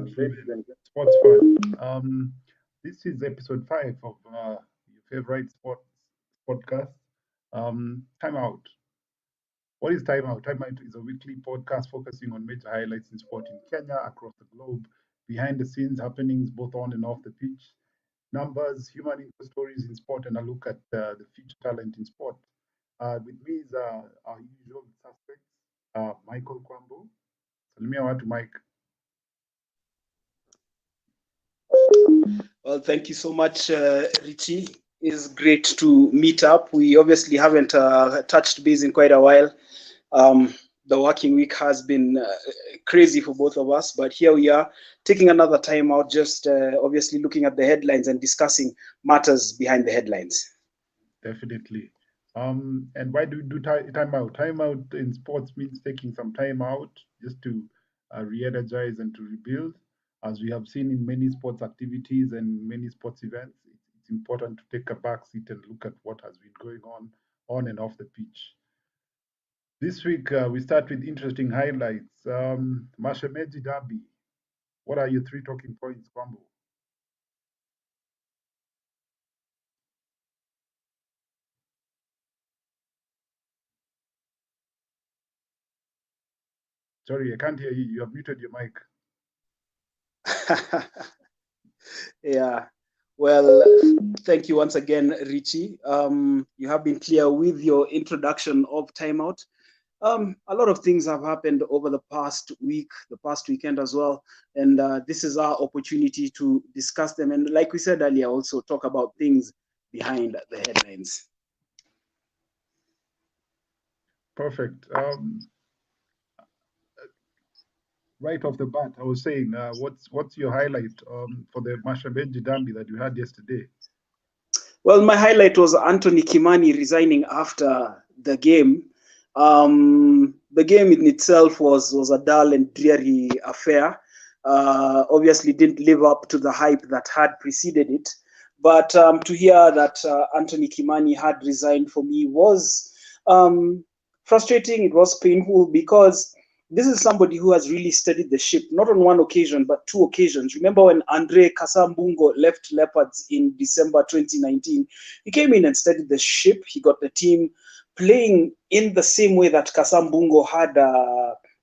Ladies and sports fun. This is episode 5 of your favorite sports podcast. Time Out. What is Time Out? Time Out is a weekly podcast focusing on major highlights in sport in Kenya, across the globe, behind the scenes happenings both on and off the pitch, numbers, human interest stories in sport, and a look at the future talent in sport. With me is our usual suspects, Michael Kwambo. Salimia watu Mike. Well, thank you so much, Richie. It's great to meet up. We obviously haven't touched base in quite a while. The working week has been crazy for both of us, but here we are taking another time out, just obviously looking at the headlines and discussing matters behind the headlines. Definitely. And why do we do time out? Time out in sports means taking some time out just to re-energize and to rebuild. As we have seen in many sports activities and many sports events, it's important to take a back seat and look at what has been going on and off the pitch. This week, we start with interesting highlights. Mashemeji Derby. What are your 3 talking points, Kwambo? Sorry, I can't hear you. You have muted your mic. Yeah. Well, thank you once again, Richie. You have been clear with your introduction of timeout. A lot of things have happened over the past week, the past weekend as well, and this is our opportunity to discuss them. And like we said earlier, also talk about things behind the headlines. Perfect. Right off the bat, I was saying, what's your highlight for the Mashemeji Derby that you had yesterday? Well, my highlight was Anthony Kimani resigning after the game. The game in itself was a dull and dreary affair. Obviously, didn't live up to the hype that had preceded it. But to hear that Anthony Kimani had resigned for me was frustrating. It was painful because this is somebody who has really steadied the ship, not on one occasion, but 2 occasions. Remember when Andre Kasambungo left Leopards in December 2019? He came in and steadied the ship. He got the team playing in the same way that Kasambungo had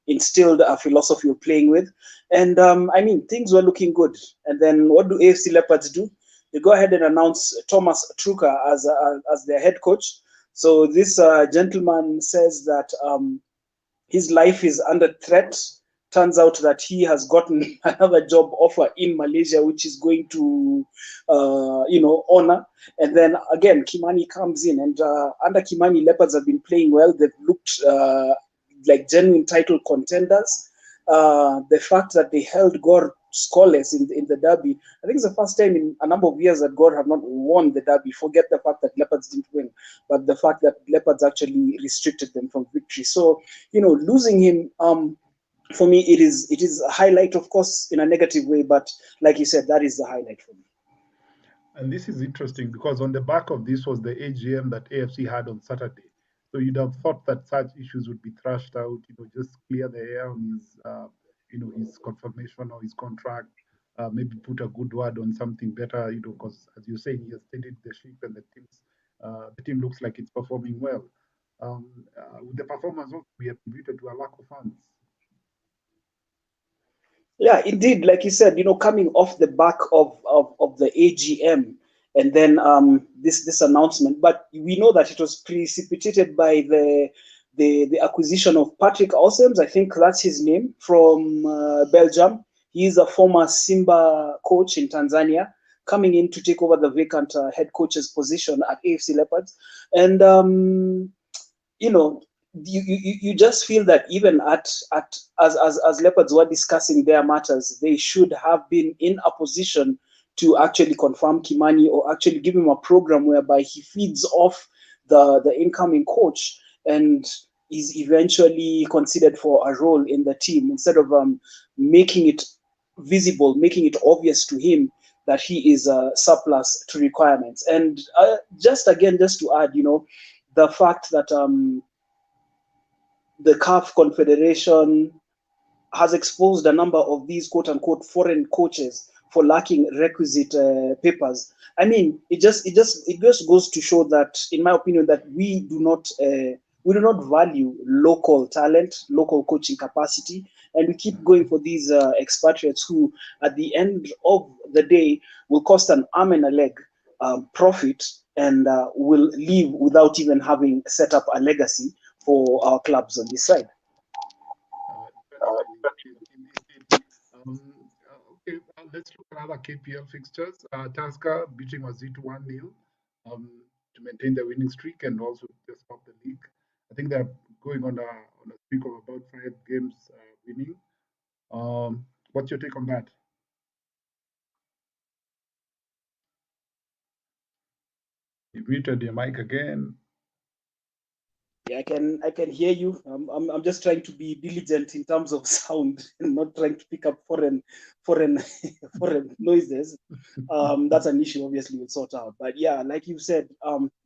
instilled a philosophy of playing with. And I mean, things were looking good. And then what do AFC Leopards do? They go ahead and announce Thomas Truka as their head coach. So this gentleman says that his life is under threat. Turns out that he has gotten another job offer in Malaysia, which is going to, honor. And then again, Kimani comes in, and under Kimani, Leopards have been playing well. They've looked like genuine title contenders. The fact that they held Gor scoreless in the derby, I think it's the first time in a number of years that Gor have not won the derby. Forget the fact that Leopards didn't win, but the fact that Leopards actually restricted them from victory. So, losing him, for me, it is a highlight, of course, in a negative way, but like you said, that is the highlight for me. And this is interesting because on the back of this was the AGM that AFC had on Saturday. So you'd have thought that such issues would be thrashed out, just clear the air on his confirmation or his contract, maybe put a good word on something better, because as you're saying, he has steadied the ship and the team looks like it's performing well. With the performance also be attributed to a lack of funds. Yeah, indeed, like you said, coming off the back of the AGM and then this announcement, but we know that it was precipitated by the acquisition of Patrick Aussems. I think that's his name, from Belgium. He's a former Simba coach in Tanzania, coming in to take over the vacant head coach's position at AFC Leopards. And you just feel that even as Leopards were discussing their matters, they should have been in a position to actually confirm Kimani or actually give him a program whereby he feeds off the incoming coach and is eventually considered for a role in the team, instead of making it visible, making it obvious to him that he is a surplus to requirements. And just to add, the fact that the CAF Confederation has exposed a number of these quote-unquote foreign coaches for lacking requisite papers. I mean, it just goes to show that, in my opinion, that we do not value local talent, local coaching capacity, and we keep going for these expatriates who, at the end of the day, will cost an arm and a leg profit, and will leave without even having set up a legacy for our clubs on this side. Indeed. Okay, let's look at other KPL fixtures. Tusker beating Wazito 1-0 to maintain their winning streak and also just top the league. I think they're going on a streak of about 5 games winning. What's your take on that? You muted your mic again. Yeah, I can hear you. I'm just trying to be diligent in terms of sound and not trying to pick up foreign foreign noises. That's an issue obviously we'll sort out. But yeah, like you said,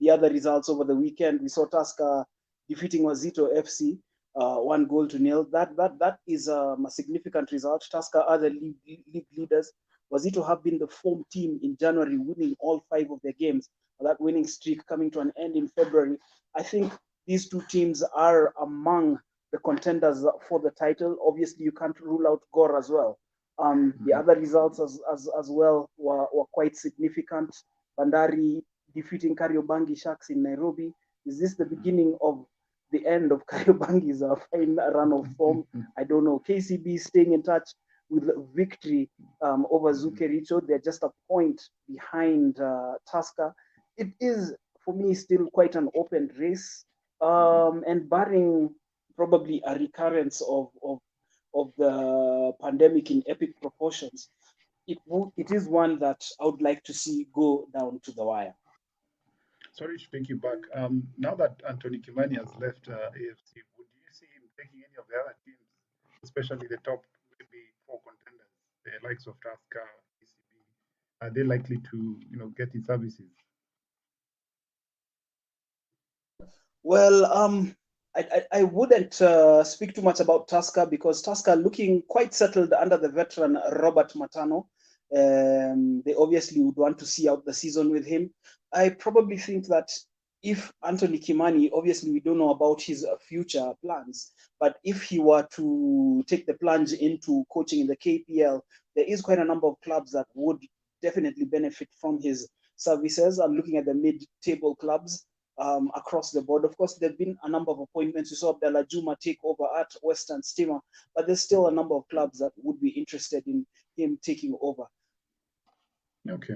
the other results over the weekend, we saw Tusker defeating Wazito FC 1-0. That is a significant result. Tusker are the league leaders. Wazito have been the form team in January, winning all 5 of their games. That winning streak coming to an end in February. I think these two teams are among the contenders for the title. Obviously, you can't rule out Gor as well. The other results as well were quite significant. Bandari defeating Kariobangi Sharks in Nairobi. Is this the beginning of the end of Kariobangi's fine run of form? I don't know. KCB staying in touch with victory over Zukericho. They're just a point behind Tusker. It is, for me, still quite an open race. And barring probably a recurrence of the pandemic in epic proportions, it is one that I would like to see go down to the wire. Sorry to take you back. Now that Anthony Kimani has left AFC, would you see him taking any of the other teams, especially the top maybe 4 contenders, the likes of Tusker, ECB? Are they likely to, get his services? Well, I wouldn't speak too much about Tusker, because Tusker looking quite settled under the veteran Robert Matano. They obviously would want to see out the season with him. I probably think that if Anthony Kimani, obviously we don't know about his future plans, but if he were to take the plunge into coaching in the KPL, there is quite a number of clubs that would definitely benefit from his services. I'm looking at the mid-table clubs across the board. Of course, there have been a number of appointments. You saw Abdallah Juma take over at Western Steamer, but there's still a number of clubs that would be interested in him taking over. Okay.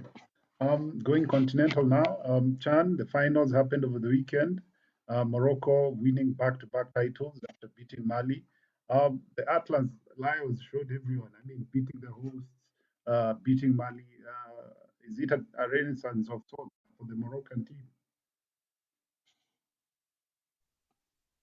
Going continental now. Chan, the finals happened over the weekend. Morocco winning back-to-back titles after beating Mali. The Atlas Lions showed everyone. I mean, beating the hosts, beating Mali. Is it a renaissance of sorts for the Moroccan team?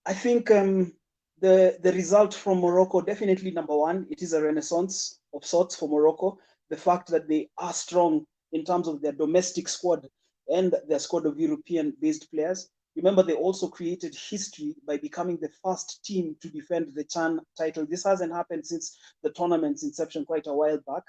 I think the result from Morocco, definitely number one, it is a renaissance of sorts for Morocco. The fact that they are strong in terms of their domestic squad and their squad of European-based players. Remember, they also created history by becoming the first team to defend the CHAN title. This hasn't happened since the tournament's inception quite a while back.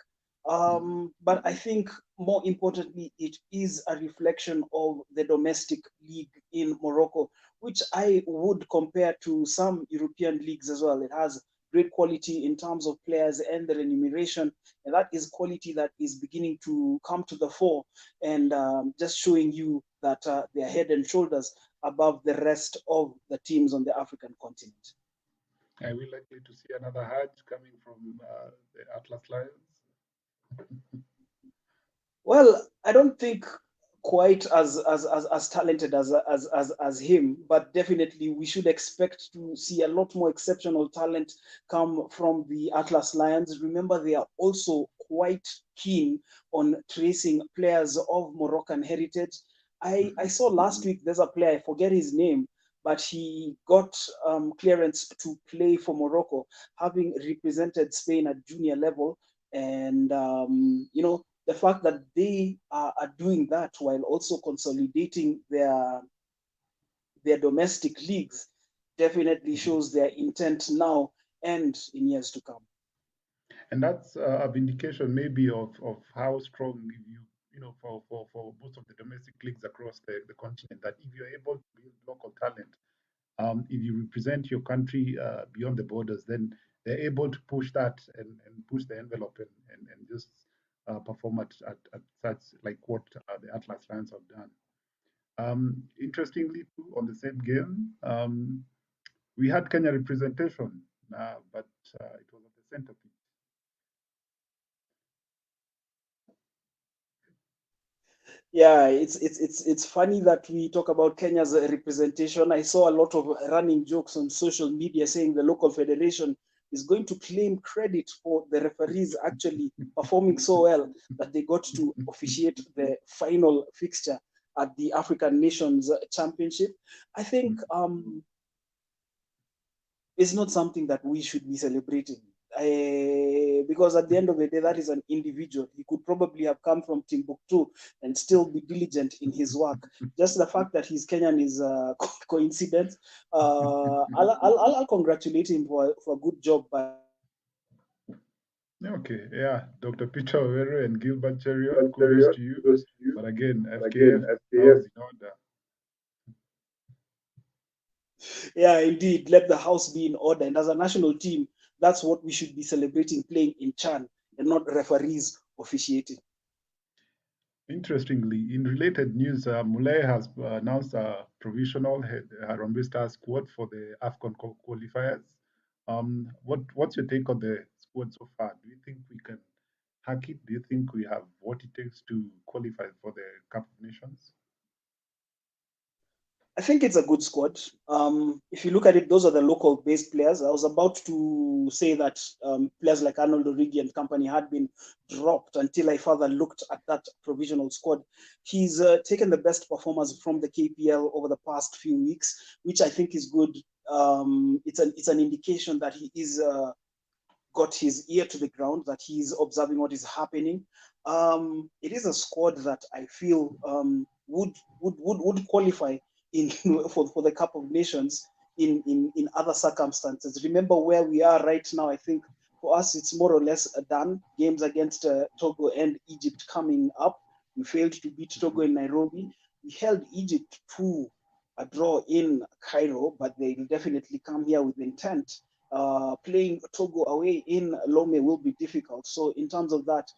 But I think more importantly, it is a reflection of the domestic league in Morocco, which I would compare to some European leagues as well. It has great quality in terms of players and the remuneration, and that is quality that is beginning to come to the fore, and just showing you that they are head and shoulders above the rest of the teams on the African continent. Are we likely to see another Hajj coming from the Atlas Lions? Well, I don't think quite as talented as him, but definitely we should expect to see a lot more exceptional talent come from the Atlas Lions. Remember, they are also quite keen on tracing players of Moroccan heritage. I saw last week there's a player, I forget his name, but he got clearance to play for Morocco, having represented Spain at junior level. And the fact that they are doing that while also consolidating their domestic leagues definitely shows their intent now and in years to come. And that's a vindication maybe of how strong for most of the domestic leagues across the continent, that if you're able to build local talent, if you represent your country beyond the borders, then they're able to push that and push the envelope and just perform at such like what the Atlas Lions have done. Interestingly, too, on the same game, we had Kenya representation, but it was at the centerpiece. Yeah, it's funny that we talk about Kenya's representation. I saw a lot of running jokes on social media saying the local federation is going to claim credit for the referees actually performing so well that they got to officiate the final fixture at the African Nations Championship. I think it's not something that we should be celebrating. Because at the end of the day, that is an individual. He could probably have come from Timbuktu and still be diligent in his work. Just the fact that he's Kenyan is a coincidence. I'll congratulate him for a good job. Okay, yeah, Dr. Peter Owero and Gilbert Cheruiyot, kudos to you. But again, FKF, house in order. Yeah, indeed, let the house be in order. And as a national team, that's what we should be celebrating, playing in Chan and not referees officiating. Interestingly, in related news, Mulay has announced a provisional Harambee Stars squad for the AFCON qualifiers. What's your take on the squad so far? Do you think we can hack it? Do you think we have what it takes to qualify for the Cup of Nations? I think it's a good squad. If you look at it, those are the local-based players. I was about to say that players like Arnold Origi and company had been dropped until I further looked at that provisional squad. He's taken the best performers from the KPL over the past few weeks, which I think is good. It's an indication that he is got his ear to the ground, that he's observing what is happening. It is a squad that I feel would qualify in for the Cup of Nations in other circumstances. Remember where we are right now. I think for us it's more or less done. Games against Togo and Egypt coming up. We failed to beat Togo in Nairobi. We held Egypt to a draw in Cairo, but they will definitely come here with intent. Playing Togo away in Lome will be difficult. So in terms of that,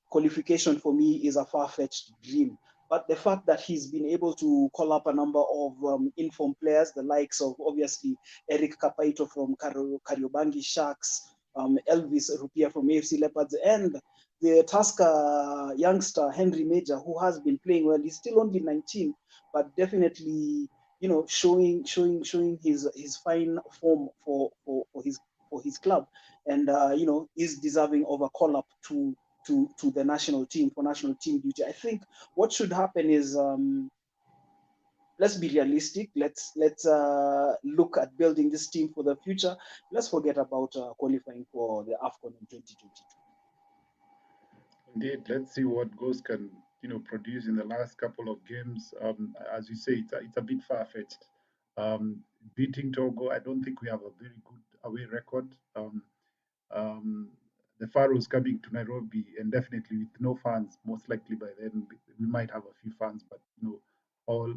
qualification for me is a far-fetched dream. But the fact that he's been able to call up a number of informed players, the likes of obviously Eric Kapaito from Kariobangi Sharks, Elvis Rupia from AFC Leopards, and the Tusker youngster Henry Major, who has been playing well. He's still only 19, but definitely showing his fine form for his club, and is deserving of a call up to the national team for national team duty. I think what should happen is let's be realistic. Let's look at building this team for the future. Let's forget about qualifying for the AFCON in 2022. Indeed, let's see what Ghost can produce in the last couple of games. As you say, it's a bit far fetched. Beating Togo, I don't think we have a very good away record. The Pharaohs coming to Nairobi, and definitely with no fans, most likely by then we might have a few fans, but all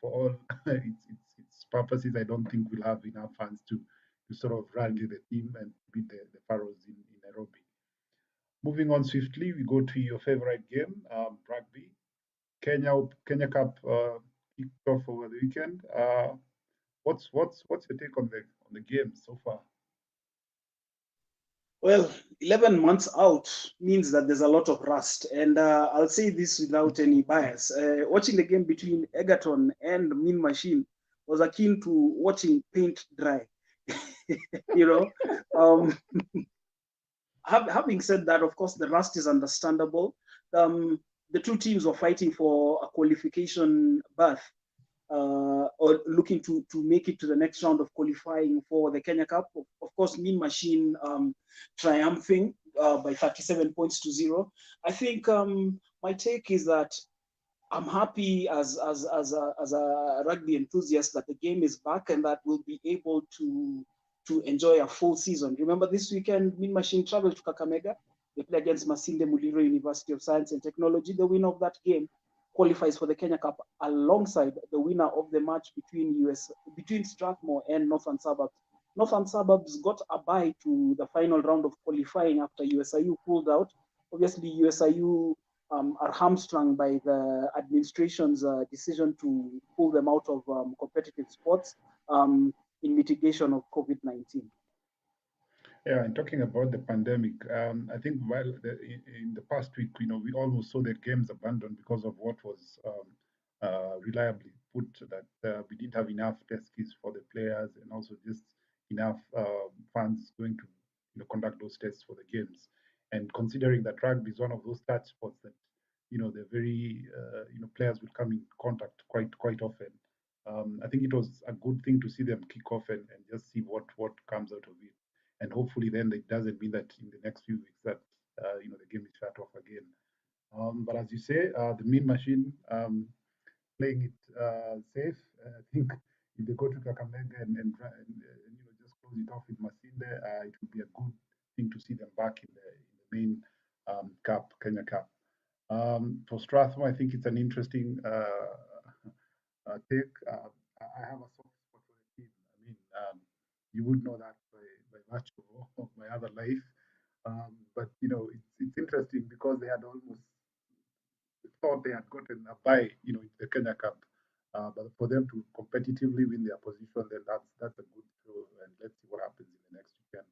for all its purposes, I don't think we'll have enough fans to sort of rally the team and beat the Pharaohs in Nairobi. Moving on swiftly, we go to your favorite game, rugby. Kenya Cup kicked off over the weekend. What's your take on the game so far? Well, 11 months out means that there's a lot of rust. And I'll say this without any bias. Watching the game between Egerton and Mean Machine was akin to watching paint dry. Um, having said that, of course, the rust is understandable. The two teams were fighting for a qualification berth, or looking to make it to the next round of qualifying for the Kenya Cup. Of course, Mean Machine triumphing by 37 points to 0. I think my take is that I'm happy as a rugby enthusiast that the game is back and that we'll be able to to enjoy a full season. Remember, this weekend, Mean Machine traveled to Kakamega. They play against Masinde Muliro University of Science and Technology. The winner of that game qualifies for the Kenya Cup alongside the winner of the match between Strathmore and Northern Suburbs. Northern Suburbs got a bye to the final round of qualifying after USIU pulled out. Obviously, USIU are hamstrung by the administration's decision to pull them out of competitive sports in mitigation of COVID-19. Yeah, and talking about the pandemic, I think in the past week, we almost saw the games abandoned because of what was reliably put, that we didn't have enough test kits for the players, and also just enough funds going to conduct those tests for the games. And considering that rugby is one of those touch sports that the very players would come in contact quite often. I think it was a good thing to see them kick off and just see what comes out of it. And hopefully then it doesn't mean that in the next few weeks that the game is shut off again. But as you say, the Mean Machine playing it safe. I think if they go to Kakamega and just close it off with Masinde, it would be a good thing to see them back in the main cup, Kenya Cup. For Strathmore, I think it's an interesting take. I have a soft spot for the team. I mean, you would know that by virtue of my other life. But it's interesting because they had almost thought they had gotten a bye, in the Kenya Cup. But for them to competitively win their position, then that's a good show. And let's see what happens in the next weekend.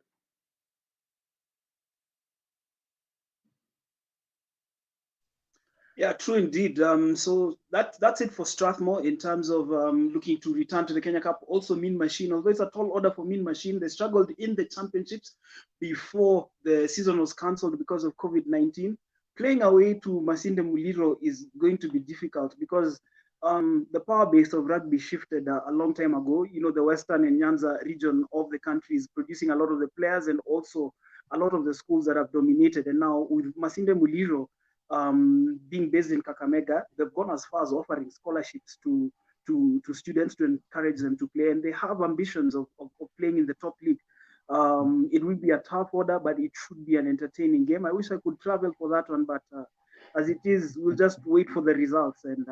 Yeah, true indeed. So that's it for Strathmore in terms of looking to return to the Kenya Cup. Also, Mean Machine, although it's a tall order for Mean Machine, they struggled in the championships before the season was cancelled because of COVID-19. Playing away to Masinde Muliro is going to be difficult because the power base of rugby shifted a long time ago. The Western and Nyanza region of the country is producing a lot of the players and also a lot of the schools that have dominated. And now with Masinde Muliro, being based in Kakamega, they've gone as far as offering scholarships to students to encourage them to play, and they have ambitions of playing in the top league. It will be a tough order, but it should be an entertaining game. I wish I could travel for that one, but as it is, we'll just wait for the results and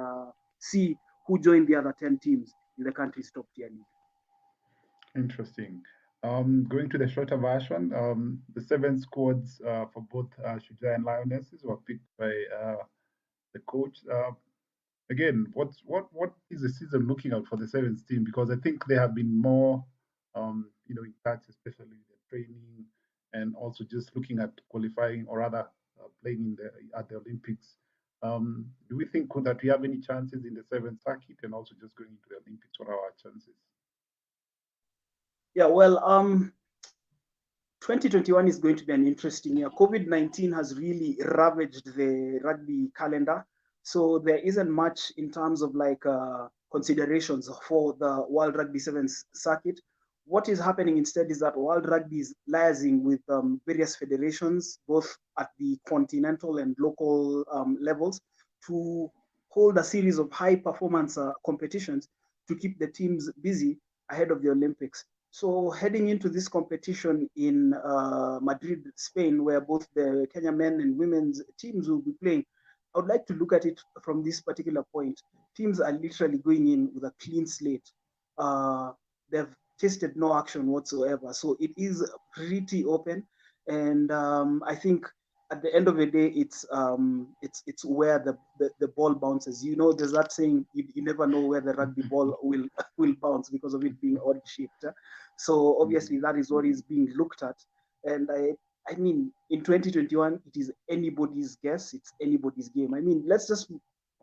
see who join the other 10 teams in the country's top tier league. Interesting. Going to the shorter version, the 7 squads for both Shujaa and Lionesses were picked by the coach. Again, what is the season looking out for the 7th team? Because I think they have been more, in touch, especially with the training and also just looking at qualifying or rather playing at the Olympics. Do we think that we have any chances in the 7th circuit and also just going into the Olympics? What are our chances? Yeah, well, 2021 is going to be an interesting year. COVID-19 has really ravaged the rugby calendar. So there isn't much in terms of considerations for the World Rugby Sevens circuit. What is happening instead is that World Rugby is liaising with various federations, both at the continental and local levels, to hold a series of high performance competitions to keep the teams busy ahead of the Olympics. So heading into this competition in Madrid, Spain, where both the Kenya men and women's teams will be playing, I would like to look at it from this particular point. Teams are literally going in with a clean slate. They've tasted no action whatsoever. So it is pretty open. And I think at the end of the day, it's where the ball bounces. There's that saying, you never know where the rugby ball will bounce because of it being odd shaped. So obviously that is what is being looked at. And I mean, in 2021, it is anybody's guess. It's anybody's game. I mean, let's just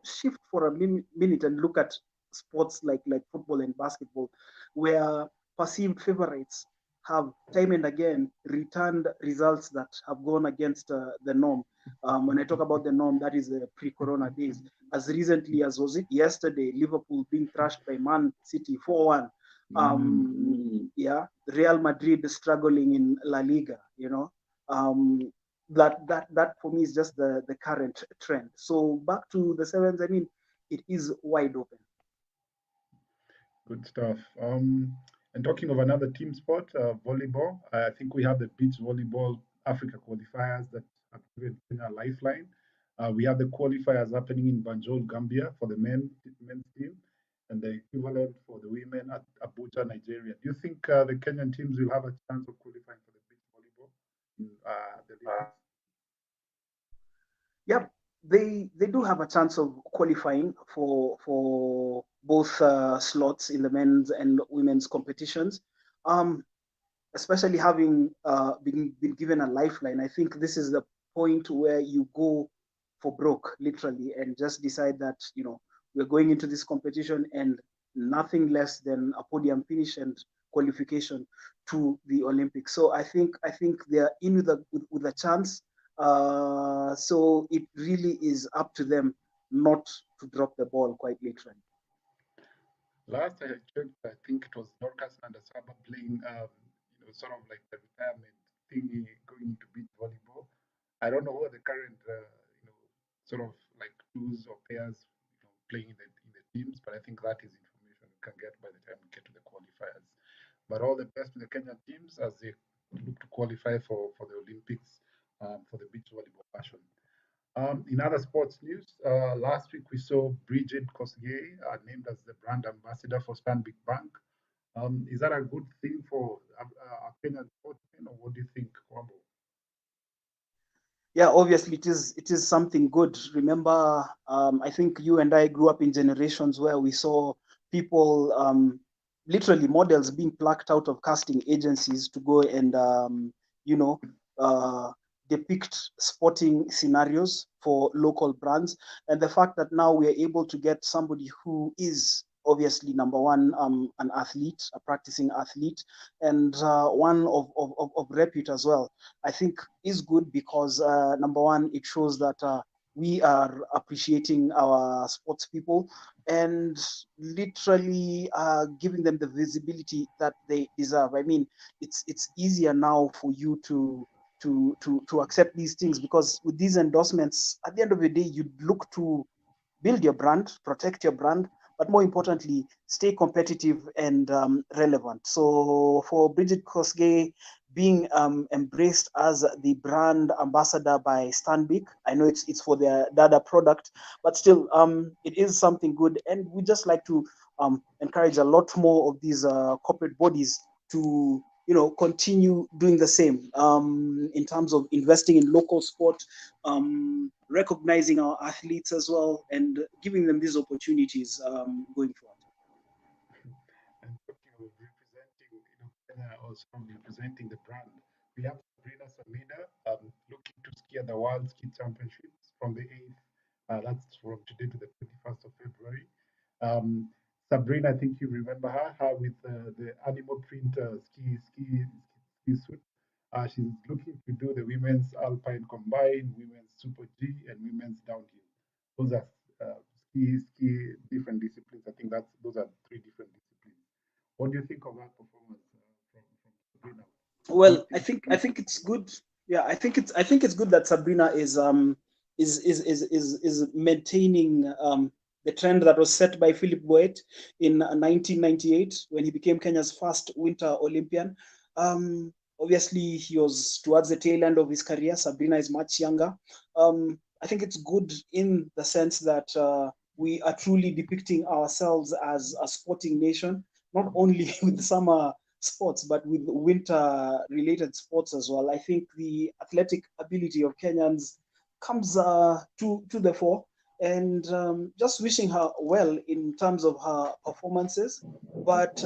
shift for a minute and look at sports like football and basketball, where perceived favorites have time and again returned results that have gone against the norm. When I talk about the norm, that is the pre-corona days. As recently as was it yesterday, Liverpool being thrashed by Man City 4-1. Yeah, Real Madrid struggling in La Liga. That for me is just the current trend. So back to the sevens. I mean, it is wide open. Good stuff. And talking of another team sport, volleyball, I think we have the beach volleyball Africa qualifiers that have given Kenya a lifeline. We have the qualifiers happening in Banjul, Gambia for the men's team, and the equivalent for the women at Abuja, Nigeria. Do you think the Kenyan teams will have a chance of qualifying for the beach volleyball in the Olympics? Yep, they do have a chance of qualifying for both slots in the men's and women's competitions. Especially having been given a lifeline, I think this is the point where you go for broke, literally, and just decide that we're going into this competition and nothing less than a podium finish and qualification to the Olympics. So I think they're in with a chance. So it really is up to them not to drop the ball, quite literally. Last I checked, I think it was Dorcas Nandasaba playing, sort of like the retirement thingy going into beach volleyball. I don't know what the current, sort of like twos or pairs, playing in the teams, but I think that is information we can get by the time we get to the qualifiers. But all the best to the Kenyan teams as they look to qualify for the Olympics for the beach volleyball passion. In other sports news, last week we saw Bridget Kosgei named as the brand ambassador for Stanbic Bank. Is that a good thing for Kenyan sportsmen, or what do you think, Kwambo? Yeah, obviously it is something good. Remember, I think you and I grew up in generations where we saw people, literally models, being plucked out of casting agencies to go and you know uh, depict sporting scenarios for local brands. And the fact that now we are able to get somebody who is obviously number one, an athlete, a practicing athlete, and one of repute as well, I think is good because number one, it shows that we are appreciating our sports people and literally giving them the visibility that they deserve. I mean, it's easier now for you to accept these things, because with these endorsements, at the end of the day, you look to build your brand, protect your brand, but more importantly, stay competitive and relevant. So for Bridget Kosgei being embraced as the brand ambassador by Stanbic, I know it's for their Dada product, but still, it is something good, and we just like to encourage a lot more of these corporate bodies to continue doing the same in terms of investing in local sport, recognizing our athletes as well, and giving them these opportunities going forward. And talking of representing, Kenya also representing the brand, we have Sabrina Samida looking to ski at the World Ski Championships from the 8th, that's from today to the 21st of February. Um, Sabrina, I think you remember her with the animal print ski suit. She's looking to do the women's alpine combined, women's super G, and women's downhill. Those are ski different disciplines. I think those are three different disciplines. What do you think of that performance from Sabrina? Well, I think it's good. Yeah, I think it's good that Sabrina is maintaining the trend that was set by Philip Boet in 1998 when he became Kenya's first Winter Olympian. Obviously, he was towards the tail end of his career. Sabrina is much younger. I think it's good in the sense that we are truly depicting ourselves as a sporting nation, not only with summer sports, but with winter related sports as well. I think the athletic ability of Kenyans comes to the fore, and just wishing her well in terms of her performances. But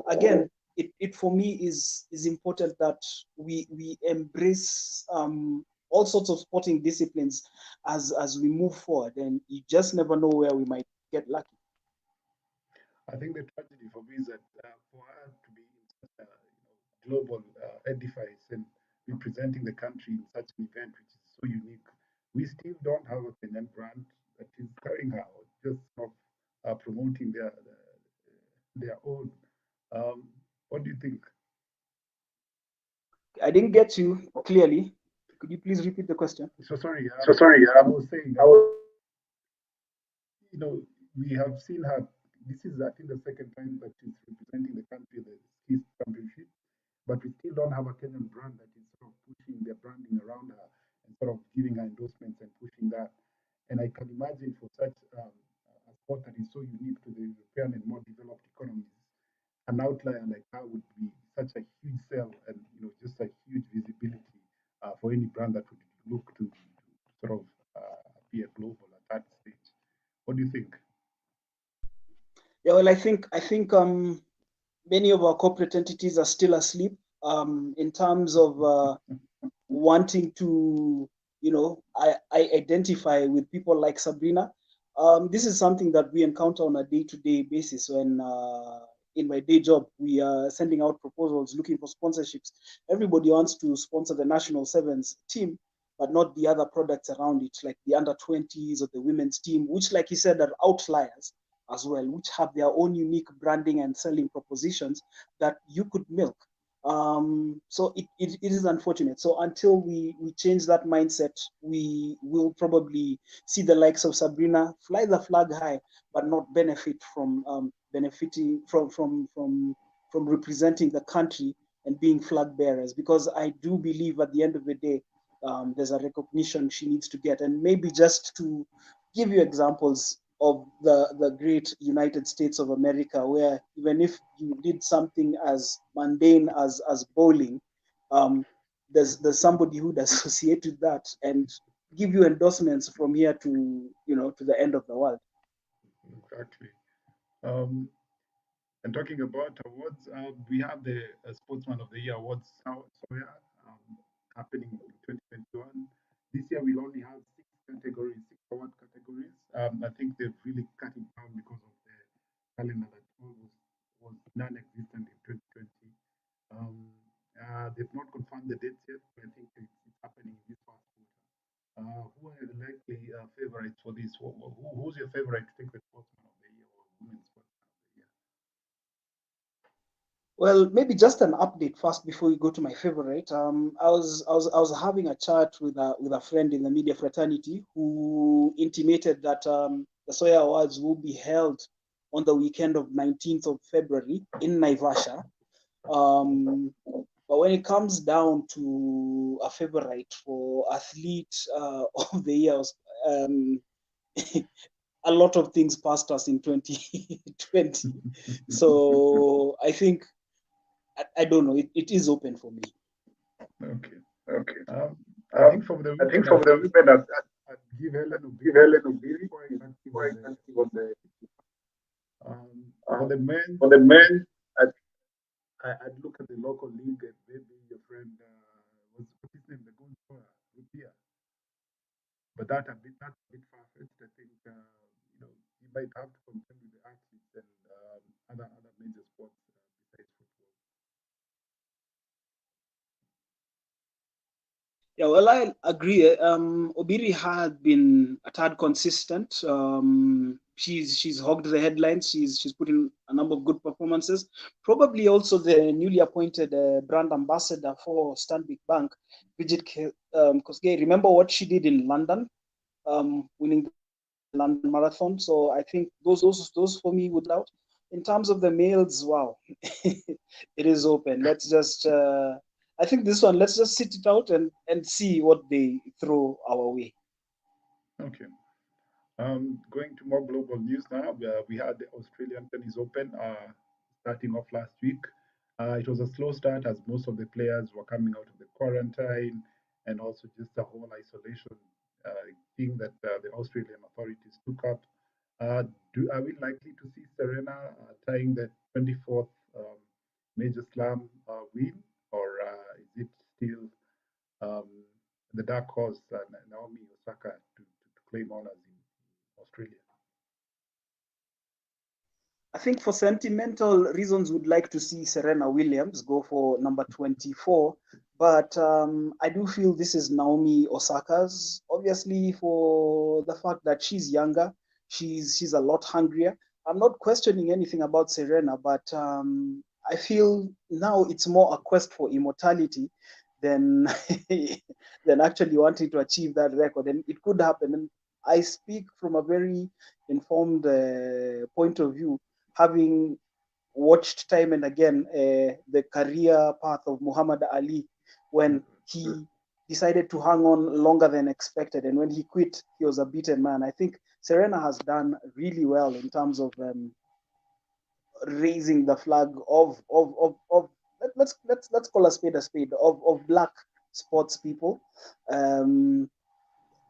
again, it for me is important that we embrace all sorts of sporting disciplines as we move forward, and you just never know where we might get lucky. I think the tragedy for me is that for her to be in such a global edifice and representing the country in such an event which is so unique, we still don't have a Kenyan brand that is carrying her out, just of promoting their own. Um, what do you think? I didn't get you clearly. Could you please repeat the question? So sorry, So sorry, I was saying, we have seen her this is, I think, the second time that she's representing the country at the ski championship, but we still don't have a Kenyan brand that is sort of pushing their branding around her and sort of giving her endorsements and pushing that. And I can imagine for such a sport that is so unique to the European and more developed economies, an outlier like her would be such a huge sell and just a huge visibility for any brand that would look to sort of appear global at that stage. What do you think? Yeah, well, I think many of our corporate entities are still asleep in terms of wanting to, I identify with people like Sabrina. This is something that we encounter on a day-to-day basis when in my day job, we are sending out proposals looking for sponsorships. Everybody wants to sponsor the national sevens team, but not the other products around it, like the under 20s or the women's team, which, like you said, are outliers as well, which have their own unique branding and selling propositions that you could milk. So it is unfortunate. So until we change that mindset, we will probably see the likes of Sabrina fly the flag high, but not benefit from benefiting from representing the country and being flag bearers. Because I do believe at the end of the day, there's a recognition she needs to get, and maybe just to give you examples of the great United States of America, where even if you did something as mundane as bowling, um, there's somebody who'd associate with that and give you endorsements from here to to the end of the world. Exactly. Um, and talking about awards, we have the Sportsman of the Year awards happening in 2021. This year we'll only have six award categories. I think they've really cut it down because of the calendar that was non-existent in 2020. They've not confirmed the dates yet, but I think it's happening in this past quarter. Who are the likely favorites for this? Who's your favorite to take the Sportsman of the Year or Women's Sportsman of the Year? Well, maybe just an update first before we go to my favorite. I was having a chat with a friend in the media fraternity who intimated that the Soya Awards will be held on the weekend of 19th of February in Naivasha. But when it comes down to a favorite for athlete of the year, um, a lot of things passed us in 2020. So I think I don't know. It is open for me. Okay. Okay. I think from the I think women, from the women, I'd give Helen give Obiri. Helen She's Obiri. quite She's active on quite the active on the. for the men. For the I men, I I'd look at the local league and maybe your friend what's his name, the goal scorer, Rupia. But that's a bit far fetched. I think you might have to contend with the athletes and other major sports besides football. Yeah, well, I agree. Obiri had been a tad consistent. She's hogged the headlines. She's put in a number of good performances. Probably also the newly appointed brand ambassador for Stanbic Bank, Bridget Kosgei. Remember what she did in London, winning the London Marathon. So I think those for me would out. In terms of the males, wow, it is open. Let's just. I think this one. Let's just sit it out and see what they throw our way. Okay. Going to more global news now. We had the Australian Tennis Open starting off last week. It was a slow start as most of the players were coming out of the quarantine and also just the whole isolation thing that the Australian authorities took up. Are we likely to see Serena tying the 24th Major Slam win, or is it still um, the dark horse Naomi Osaka to claim honors in Australia? I think for sentimental reasons, would like to see Serena Williams go for number 24. But I do feel this is Naomi Osaka's, obviously, for the fact that she's younger, she's a lot hungrier. I'm not questioning anything about Serena, but I feel now it's more a quest for immortality than than actually wanting to achieve that record. And it could happen. And I speak from a very informed point of view having watched time and again the career path of Muhammad Ali when he decided to hang on longer than expected, and when he quit, he was a beaten man. I think Serena has done really well in terms of raising the flag of let's call a spade of black sports people. Um,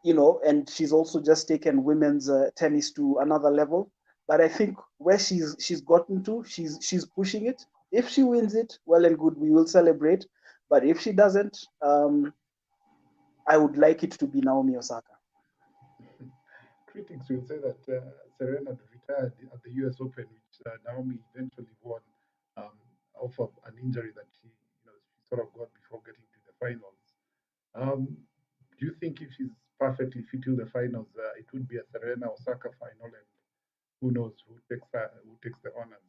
and she's also just taken women's tennis to another level. But I think where she's gotten to, she's pushing it. If she wins it, well and good, we will celebrate. But if she doesn't, I would like it to be Naomi Osaka. Critics will say that Serena retired at the U.S. Open, which Naomi eventually won off of an injury that she sort of got before getting to the finals. Um, do you think if she's perfectly fit to the finals, it would be a Serena Osaka final, and who knows who takes the honors?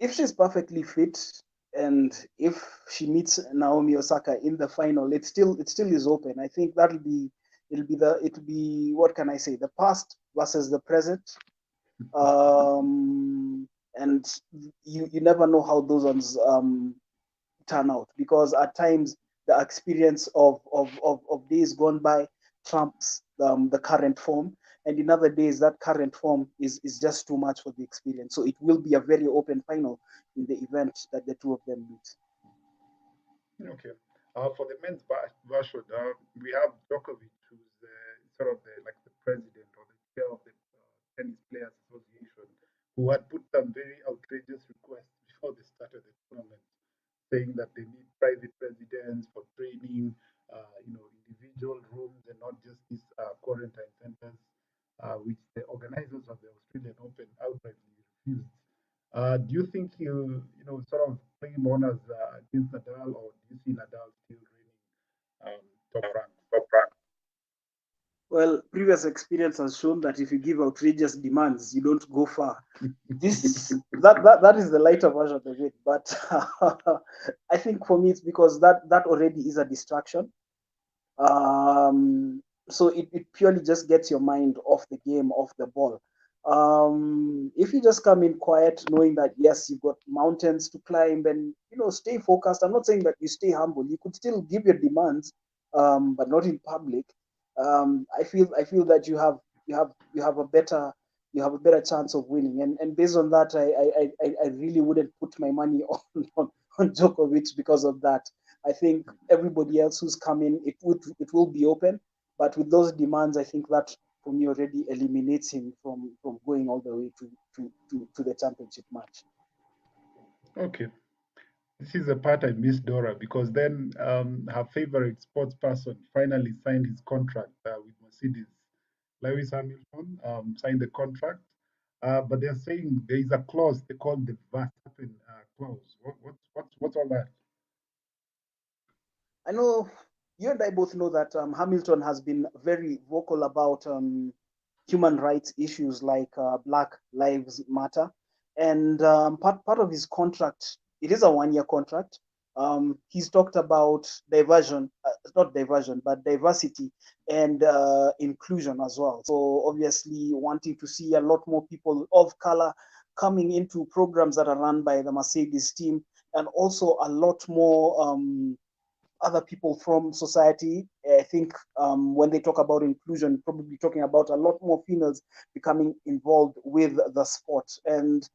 If she's perfectly fit and if she meets Naomi Osaka in the final, it still is open. I think it'll be what can I say? The past versus the present. And you never know how those ones turn out, because at times the experience of days gone by trumps the current form, and in other days that current form is just too much for the experience. So it will be a very open final in the event that the two of them meet. Okay. For the men's version, we have Djokovic, who's sort of the president or the chair of the Tennis Players Association, who had put some very outrageous requests before they started the tournament, saying that they need private residence for training, individual rooms, and not just these quarantine centers, which the organizers of the Australian Open outrightly refused. Do you think he'll, sort of play him on as against Nadal, or do you see Nadal still reigning top rank? Well, previous experience has shown that if you give outrageous demands, you don't go far. That is the lighter version of it. But I think for me, it's because that already is a distraction. So it purely just gets your mind off the game, off the ball. If you just come in quiet, knowing that yes, you've got mountains to climb, and stay focused. I'm not saying that you stay humble. You could still give your demands, but not in public. I feel that you have a better chance of winning. And based on that, I really wouldn't put my money on Djokovic because of that. I think everybody else who's coming, it will be open, but with those demands, I think that for me already eliminates him from going all the way to the championship match. Okay. This is the part I miss Dora, because then her favorite sports person finally signed his contract with Mercedes. Lewis Hamilton signed the contract, but they're saying there is a clause they call the Verstappen clause. What's all that? I know you and I both know that Hamilton has been very vocal about human rights issues like Black Lives Matter, and part of his contract, it is a 1 year contract. He's talked about diversion, not diversion, but diversity and inclusion as well. So obviously, wanting to see a lot more people of color coming into programs that are run by the Mercedes team, and also a lot more other people from society. I think when they talk about inclusion, probably talking about a lot more females becoming involved with the sport. And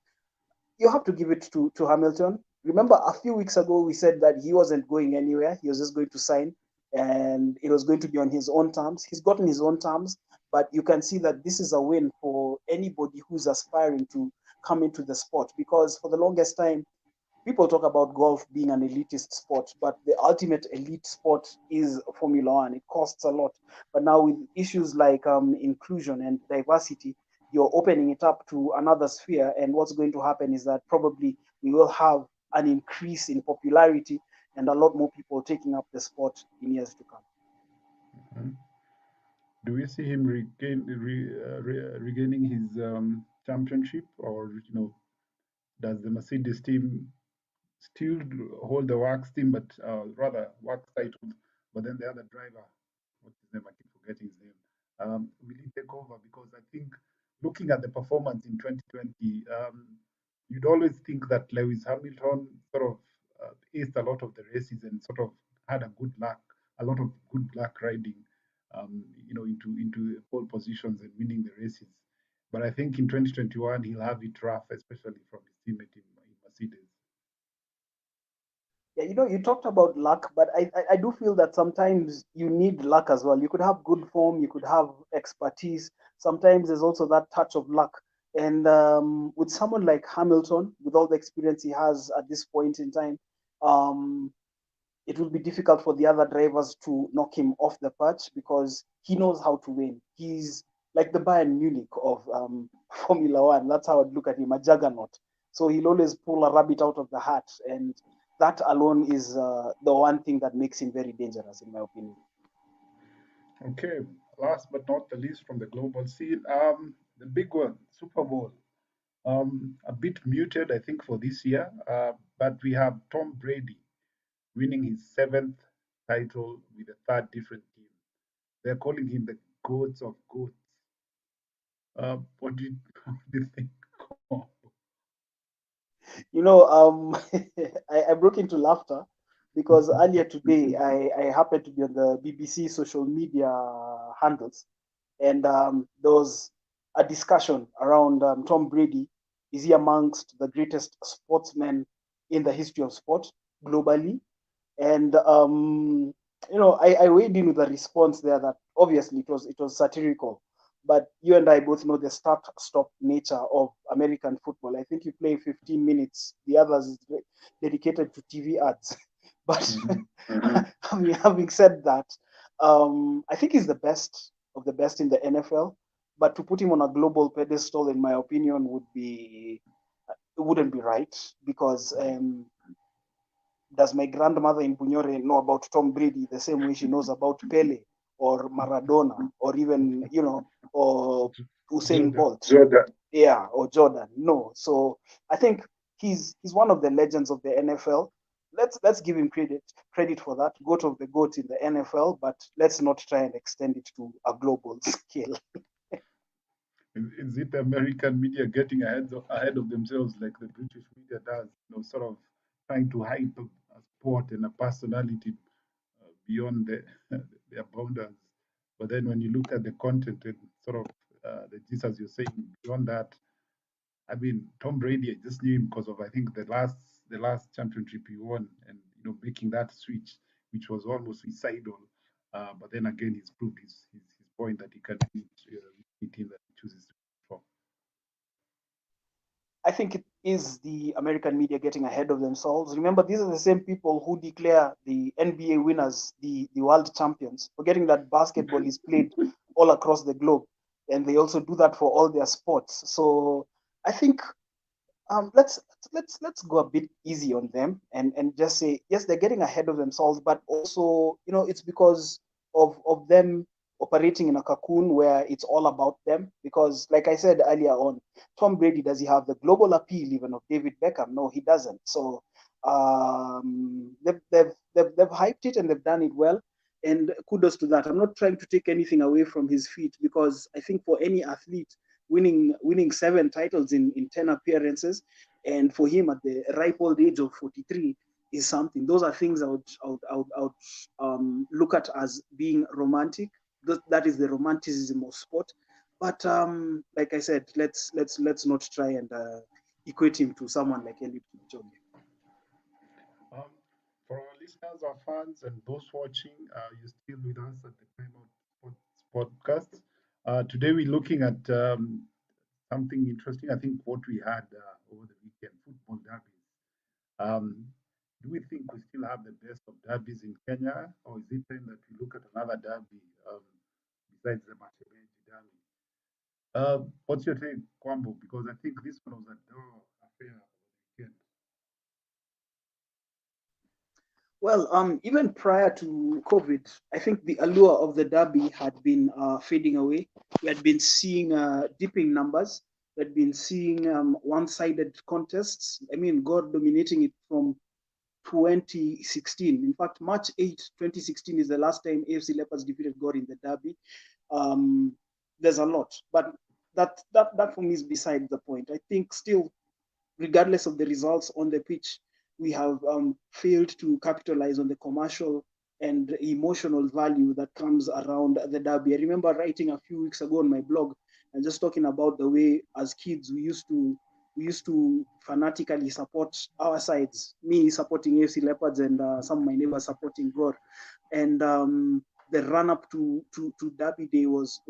you have to give it to Hamilton. Remember, a few weeks ago, we said that he wasn't going anywhere. He was just going to sign, and it was going to be on his own terms. He's gotten his own terms, but you can see that this is a win for anybody who's aspiring to come into the sport, because for the longest time, people talk about golf being an elitist sport, but the ultimate elite sport is Formula One. It costs a lot. But now, with issues like inclusion and diversity, you're opening it up to another sphere. And what's going to happen is that probably we will have an increase in popularity and a lot more people taking up the sport in years to come. Mhm. Do we see him regaining his championship, or does the Mercedes team still hold the Wax team, but rather Wax title, but then the other driver, what's his name? I keep forgetting his name. Will he take over? Because I think looking at the performance in 2020, you'd always think that Lewis Hamilton sort of aced a lot of the races and sort of had a lot of good luck riding, into pole positions and winning the races. But I think in 2021 he'll have it rough, especially from his teammate in Mercedes. Yeah, you talked about luck, but I do feel that sometimes you need luck as well. You could have good form, you could have expertise. Sometimes there's also that touch of luck. And with someone like Hamilton, with all the experience he has at this point in time, um, it will be difficult for the other drivers to knock him off the patch because he knows how to win. He's like the Bayern Munich of Formula One. That's how I'd look at him, a juggernaut. So he'll always pull a rabbit out of the hat. And that alone is the one thing that makes him very dangerous, in my opinion. Okay, last but not the least from the global scene, the big one, Super Bowl. A bit muted, I think, for this year, but we have Tom Brady winning his seventh title with a third different team. They're calling him the goats of goats. What do you, what do you think? I broke into laughter because earlier today I happened to be on the BBC social media handles, and there was a discussion around Tom Brady. Is he amongst the greatest sportsmen in the history of sport globally? And I weighed in with a response there that obviously it was satirical, but you and I both know the start-stop nature of American football. I think you play 15 minutes, the others is dedicated to TV ads. But having said that, I think he's the best of the best in the NFL. But to put him on a global pedestal, in my opinion, it wouldn't be right because does my grandmother in Bunyore know about Tom Brady the same way she knows about Pele or Maradona or even, or Usain Bolt? Jordan. Yeah, or Jordan. No. So I think he's one of the legends of the NFL. Let's give him credit for that. Goat of the goat in the NFL, but let's not try and extend it to a global scale. Is it American media getting ahead of themselves like the British media does? Sort of trying to hype a sport and a personality beyond their boundaries. But then when you look at the content and sort of the gist, as you're saying, beyond that, I mean, Tom Brady, I just knew him because of I think the last championship he won, and making that switch, which was almost suicidal. But then again, he's proved his point that he can beat any team that he chooses to perform. I think it is the American media getting ahead of themselves. Remember, these are the same people who declare the NBA winners the world champions, forgetting that basketball is played all across the globe, and they also do that for all their sports. So I think let's go a bit easy on them and just say yes, they're getting ahead of themselves, but also it's because of them operating in a cocoon where it's all about them. Because like I said earlier on, Tom Brady, does he have the global appeal even of David Beckham? No, he doesn't. So they've hyped it and they've done it well, and kudos to that. I'm not trying to take anything away from his feat, because I think for any athlete, winning 7 titles in 10 appearances, and for him at the ripe old age of 43 is something. Those are things I would look at as being romantic. That is the romanticism of sport. But like I said, let's not try and equate him to someone like Eliud Kipchoge. Um, for our listeners, our fans, and those watching, you're still with us at the Time Out Sports podcast. Today we're looking at something interesting. I think what we had over the weekend, football derbies. Um, do we think we still have the best of derbies in Kenya, or is it time that we look at another derby besides the Masebeji derby? What's your take, Kwambo? Because I think this one was a draw affair over the weekend. Well, even prior to COVID, I think the allure of the derby had been fading away. We had been seeing dipping numbers. We had been seeing one-sided contests. I mean, God dominating it from 2016. In fact, March 8, 2016 is the last time AFC Leopards defeated God in the derby. There's a lot, but that for me is beside the point. I think still, regardless of the results on the pitch, we have failed to capitalize on the commercial and emotional value that comes around the derby. I remember writing a few weeks ago on my blog and just talking about the way as kids we used to fanatically support our sides. Me supporting AFC Leopards and some of my neighbors supporting Gor, and the run up to Derby Day was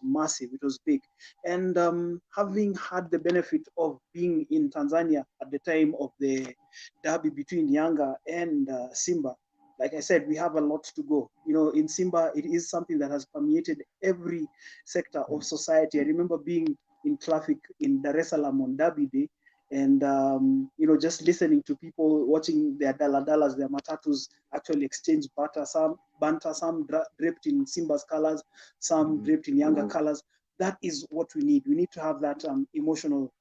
massive. It was big, and having had the benefit of being in Tanzania at the time of the derby between Yanga and Simba, like I said, we have a lot to go. In Simba, it is something that has permeated every sector of society. I remember being in traffic in Dar es Salaam on Derby Day, and just listening to people watching their daladalas, their matatus actually exchange banter, some draped in Simba's colors, some draped in Yanga colors. That is what we need. We need to have that emotional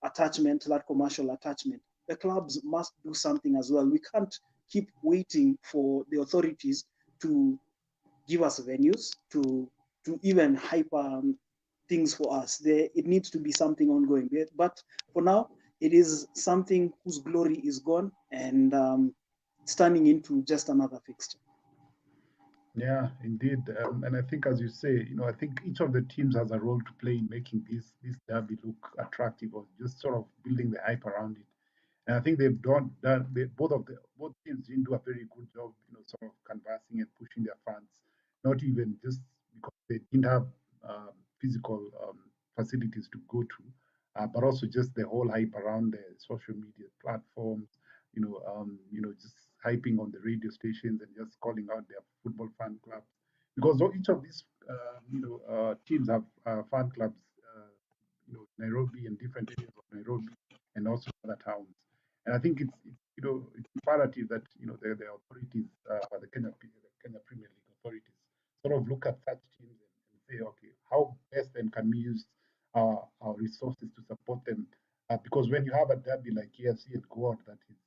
attachment, that commercial attachment. The clubs must do something as well. We can't keep waiting for the authorities to give us venues, to even hype things for us. It needs to be something ongoing. But for now, it is something whose glory is gone and it's turning into just another fixture. Yeah, indeed. And I think, as you say, I think each of the teams has a role to play in making this derby look attractive, or just sort of building the hype around it. And I think they've done that. Both teams didn't do a very good job, sort of canvassing and pushing their fans. Not even just because they didn't have physical facilities to go to, but also just the whole hype around the social media platforms. Just hyping on the radio stations and just calling out their football fan clubs, because each of these teams have fan clubs. Nairobi and different areas of Nairobi and also other towns. And I think it's imperative that the authorities, the Kenya Premier League authorities, sort of look at such teams and say, okay, how best then can we use our resources to support them? Because when you have a derby like KFC and Gor that is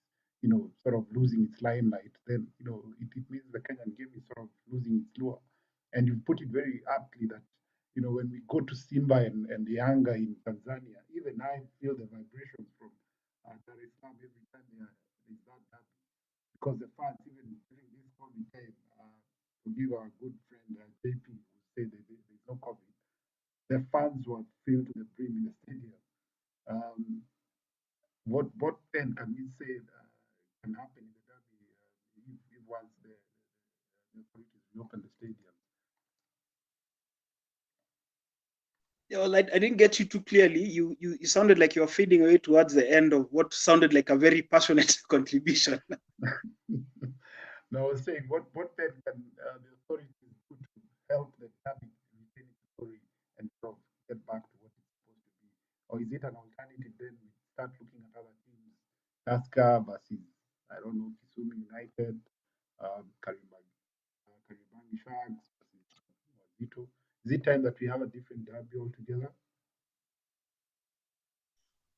sort of losing its limelight, then it means the Kenyan game is sort of losing its lure. And you put it very aptly that when we go to Simba and Yanga in Tanzania, even I feel the vibrations from Dar es Salaam every time there is that derby. Because the fans, even during this COVID time, to give our good friend JP, who said that there's no COVID, the fans were filled to the brim in the stadium. Um, what then can we say can happen in the derby if once the authorities reopen the stadium? Yeah, well, I didn't get you too clearly. You sounded like you were fading away towards the end of what sounded like a very passionate contribution. No, I was saying, what then can the authorities do to help the derby retain its glory and sort of get back to what it's supposed to be? Or is it an alternative then we start looking at other teams, Tusker versus, I don't know, Kisumu United, Kariobangi Sharks versus Wazito? Is it time that we have a different derby altogether?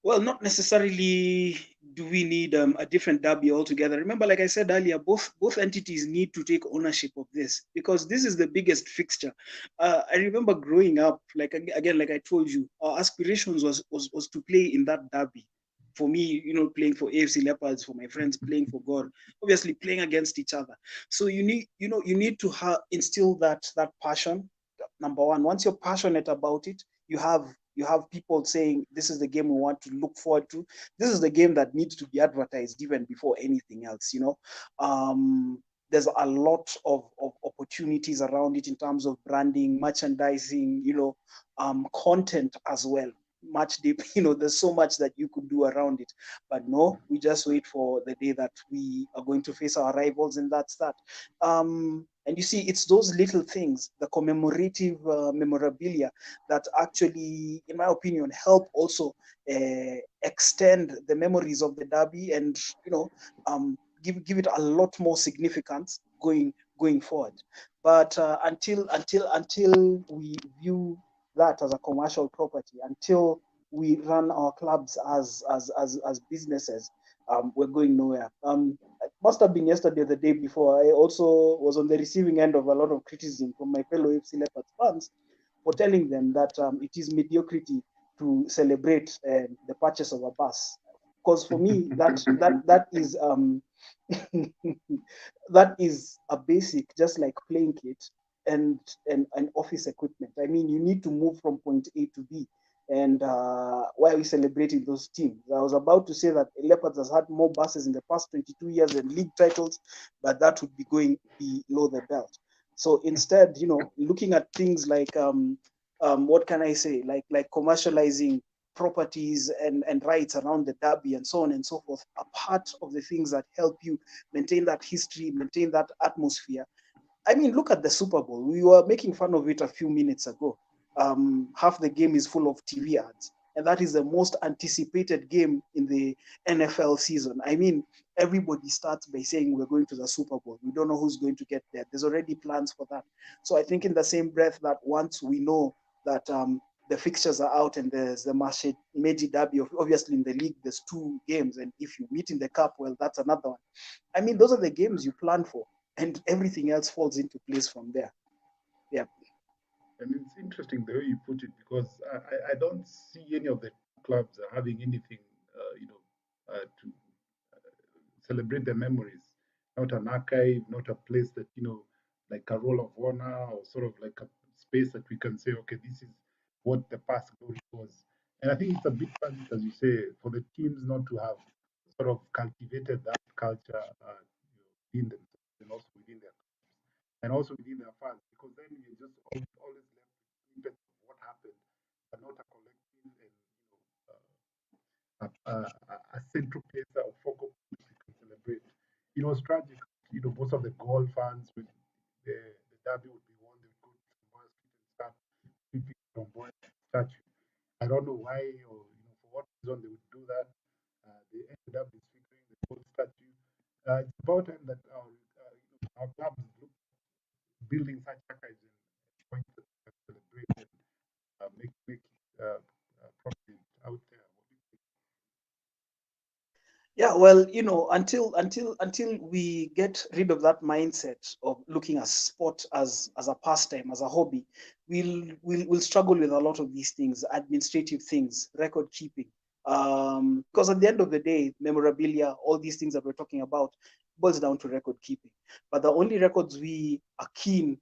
Well, not necessarily do we need a different derby altogether. Remember, like I said earlier, both entities need to take ownership of this because this is the biggest fixture. I remember growing up, like again, like I told you, our aspirations was to play in that derby. For me, playing for AFC Leopards, for my friends playing for God, obviously playing against each other. So you need to instill that passion. Number one, once you're passionate about it, you have people saying this is the game we want to look forward to. This is the game that needs to be advertised even before anything else. There's a lot of opportunities around it in terms of branding, merchandising, content as well. Much deep, there's so much that you could do around it. But no, we just wait for the day that we are going to face our rivals, and that's that. And you see, it's those little things, the commemorative memorabilia, that actually, in my opinion, help also extend the memories of the derby and give it a lot more significance going forward. But until we view that as a commercial property, until we run our clubs as businesses, we're going nowhere. It must have been yesterday, the day before. I also was on the receiving end of a lot of criticism from my fellow FC Leopards fans for telling them that it is mediocrity to celebrate the purchase of a bus. Because for me, that is that is a basic, just like playing kit and office equipment. I mean, you need to move from point A to B. And why are we celebrating those teams? I was about to say that Leopards has had more buses in the past 22 years and league titles, but that would be going below the belt. So instead, looking at things like what can I say, like commercializing properties and rights around the derby and so on and so forth are part of the things that help you maintain that history, maintain that atmosphere. I mean, look at the Super Bowl. We were making fun of it a few minutes ago. Half the game is full of TV ads, and that is the most anticipated game in the NFL season. I mean, everybody starts by saying we're going to the Super Bowl. We don't know who's going to get there. There's already plans for that. So I think in the same breath that once we know that the fixtures are out and there's the Meji Derby, obviously in the league there's 2 games, and if you meet in the cup, well, that's another one. I mean, those are the games you plan for, and everything else falls into place from there. Yeah. And it's interesting the way you put it because I don't see any of the clubs having anything, to celebrate their memories. Not an archive, not a place that, like a roll of honor or sort of like a space that we can say, okay, this is what the past glory was. And I think it's a bit tragic, as you say, for the teams not to have sort of cultivated that culture within themselves and also within their and also within their fans, because then you're just always left with snippets of what happened, but not a collective and a central place or focal point we can celebrate. It was tragic. Most of the goal fans when the derby would be won, they would go to Tomboya Street and start sweeping Tomboya statue. I don't know why or for what reason they would do that. They ended up disfiguring the whole statue. It's about time that our clubs look building such archives and points that we can celebrate and make it prominent out there. Yeah, well, until we get rid of that mindset of looking at sport as a pastime, as a hobby, we'll struggle with a lot of these things, administrative things, record keeping. Because at the end of the day, memorabilia, all these things that we're talking about, boils down to record keeping. But the only records we are keen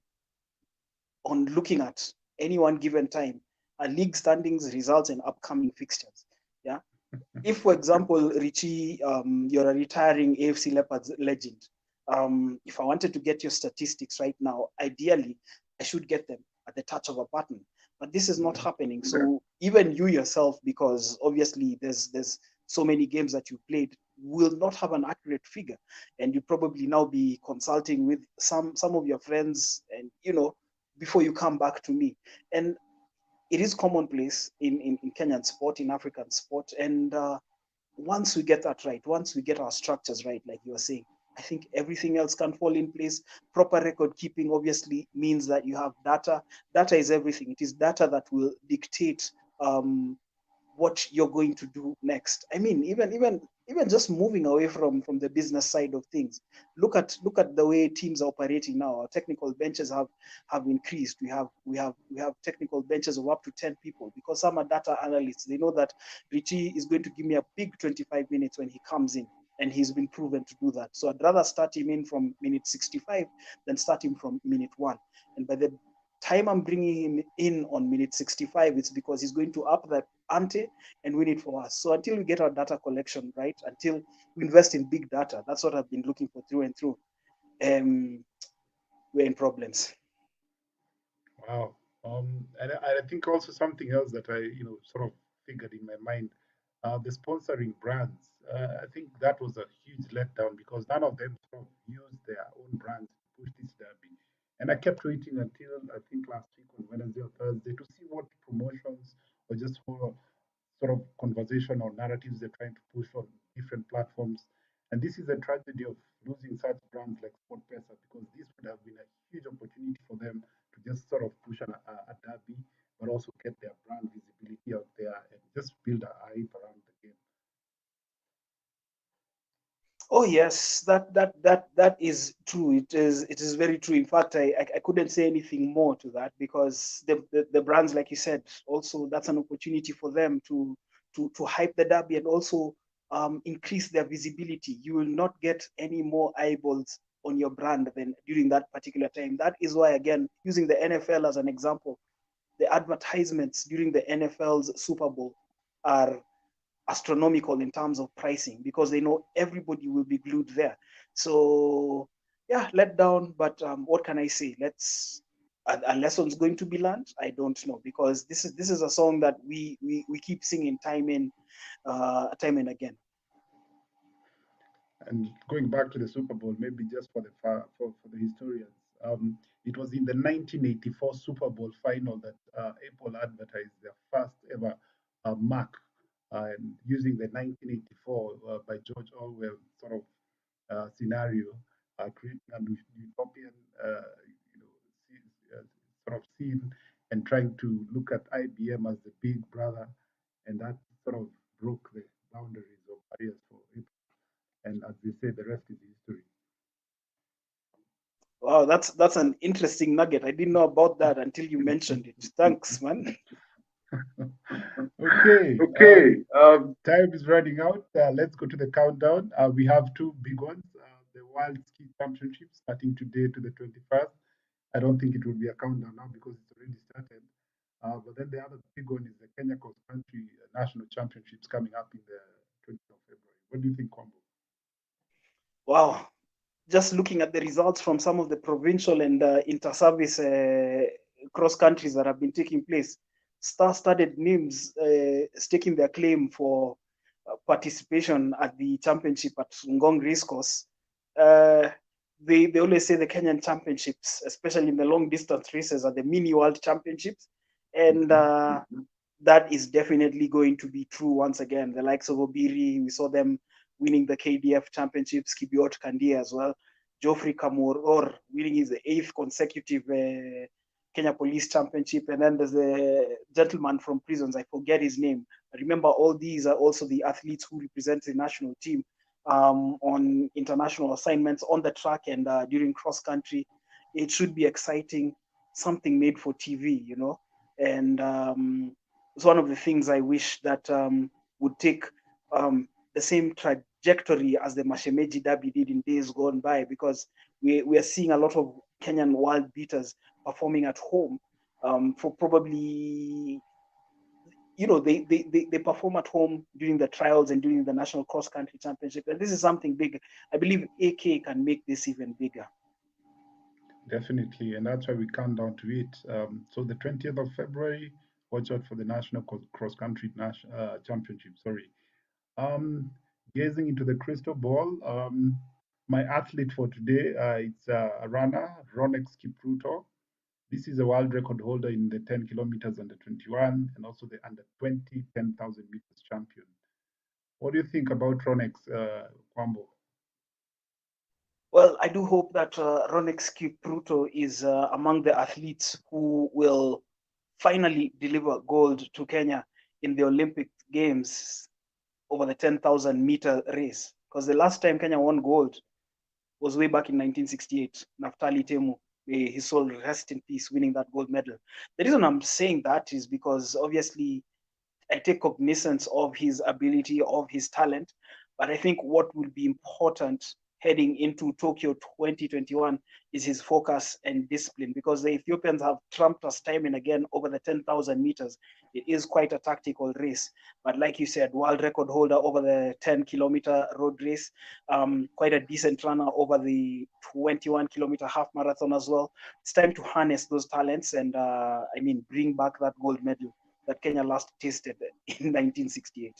on looking at any one given time are league standings, results, and upcoming fixtures. Yeah. If, for example, Richie, you're a retiring AFC Leopards legend, if I wanted to get your statistics right now, ideally, I should get them at the touch of a button. But this is not happening. So even you yourself, because obviously there's so many games that you played, will not have an accurate figure, and you probably now be consulting with some of your friends, and before you come back to me. And it is commonplace in Kenyan sport, in African sport. And once we get that right, once we get our structures right, like you were saying, I think everything else can fall in place. Proper record keeping obviously means that you have data. Data is everything. It is data that will dictate what you're going to do next. I mean, even just moving away from the business side of things. Look at the way teams are operating now. Our technical benches have increased. We have technical benches of up to 10 people, because some are data analysts. They know that Richie is going to give me a big 25 minutes when he comes in, and he's been proven to do that. So I'd rather start him in from minute 65 than start him from minute 1. And by the time I'm bringing him in on minute 65, it's because he's going to up the ante and win it for us. So until we get our data collection right, until we invest in big data, that's what I've been looking for through and through. We're in problems. Wow. And I think also something else that I, sort of figured in my mind, the sponsoring brands. I think that was a huge letdown because none of them sort of used their own brands to push this derby. And I kept waiting until I think last week on Wednesday or Thursday to see what promotions or just for sort of conversation or narratives they're trying to push on different platforms. And this is a tragedy of losing such brands like SportPesa because this would have been a huge opportunity for them to just sort of push a derby, but also get their brand visibility out there and just build a hype around the game. Oh yes, that is true. It is very true. In fact, I couldn't say anything more to that because the brands, like you said, also that's an opportunity for them to hype the derby and also increase their visibility. You will not get any more eyeballs on your brand than during that particular time. That is why, again, using the NFL as an example, the advertisements during the NFL's Super Bowl are astronomical in terms of pricing because they know everybody will be glued there. So yeah, let down, but what can I say? A lesson's going to be learned. I don't know because this is a song that we keep singing time and again. And going back to the Super Bowl, maybe just for for the historians, it was in the 1984 Super Bowl final that Apple advertised their first ever Mac, and using the 1984 by George Orwell sort of scenario, creating a utopian, you know, sort of scene, and trying to look at IBM as the big brother, and that sort of broke the boundaries of barriers for Apple. And as they say, the rest is history. Wow, that's an interesting nugget. I didn't know about that until you mentioned it. Thanks, man. Okay, Okay. time is running out. Let's go to the countdown. We have two big ones, the World Ski Championship starting today to the 21st. I don't think it will be a countdown now because it's already started. But then the other big one is the Kenya Cross Country National Championships coming up in the 20th of February. What do you think, Kwambo? Wow, just looking at the results from some of the provincial and inter-service cross countries that have been taking place, star-studded names staking their claim for participation at the championship at Ngong Racecourse. Uh, they always say the Kenyan championships, especially in the long distance races, are the mini world championships. And that is definitely going to be true once again. The likes of Obiri, we saw them winning the KDF championships, Kibiot Kandia as well. Geoffrey Kamworor winning his eighth consecutive Kenya Police Championship. And then there's the gentleman from prisons, I forget his name. Remember, all these are also the athletes who represent the national team on international assignments on the track and during cross country. It should be exciting, something made for TV, you know. And it's one of the things I wish that would take the same trajectory as the Mashemeji Derby did in days gone by, because we are seeing a lot of Kenyan world beaters performing at home for probably, you know, they perform at home during the trials and during the national cross country championship. And this is something big. I believe AK can make this even bigger. Definitely, and that's why we count down to it. So the 20th of February, watch out for the National Cross Country Championship. Sorry. Um, Gazing into the crystal ball, my athlete for today, it's a runner, Ronex Kipruto. This is a world record holder in the 10 kilometers under 21 and also the under 20 10,000 meters champion. What do you think about Ronex, Kwambo? Well, I do hope that Ronex Kipruto is among the athletes who will finally deliver gold to Kenya in the Olympic Games over the 10,000-meter race. Because the last time Kenya won gold was way back in 1968. Naftali Temu, may his soul rest in peace, winning that gold medal. The reason I'm saying that is because obviously I take cognizance of his ability, of his talent, but I think what will be important heading into Tokyo 2021 is his focus and discipline, because the Ethiopians have trumped us time and again over the 10,000 meters. It is quite a tactical race, but like you said, world record holder over the 10-kilometer road race, quite a decent runner over the 21-kilometer half marathon as well. It's time to harness those talents and bring back that gold medal that Kenya last tasted in 1968.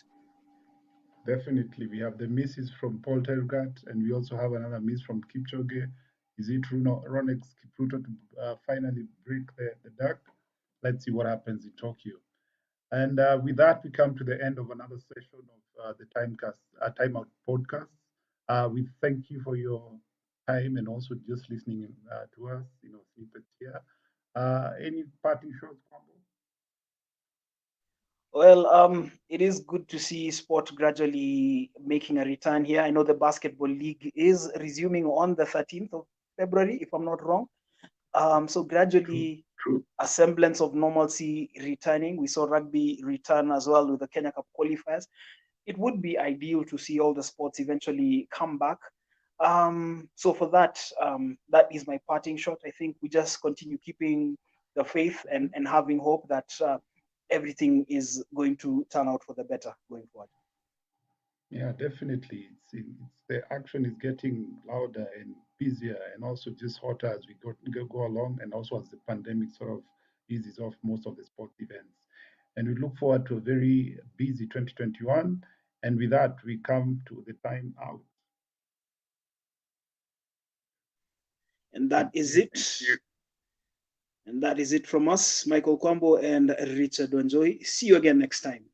Definitely, we have the misses from Paul Tergat, and we also have another miss from Kipchoge. Is it Ronex Kipruto to finally break the duck? Let's see what happens in Tokyo. And with that, we come to the end of another session of the Timeout podcast. We thank you for your time and also just listening to us, snippets here. Any parting shots, Kwambo? Well, it is good to see sport gradually making a return here. I know the basketball league is resuming on the 13th of February, if I'm not wrong. So True, gradually, true. a semblance of normalcy returning. We saw rugby return as well with the Kenya Cup qualifiers. It would be ideal to see all the sports eventually come back. So for that, that is my parting shot. I think we just continue keeping the faith and having hope that everything is going to turn out for the better going forward. Yeah, definitely. It's the action is getting louder and busier, and also just hotter as we go along, and also as the pandemic sort of eases off most of the sports events. And we look forward to a very busy 2021. And with that, we come to the time out. And that Thank is you. it. And that is it from us, Michael Kwambo and Richard Wanjoy. See you again next time.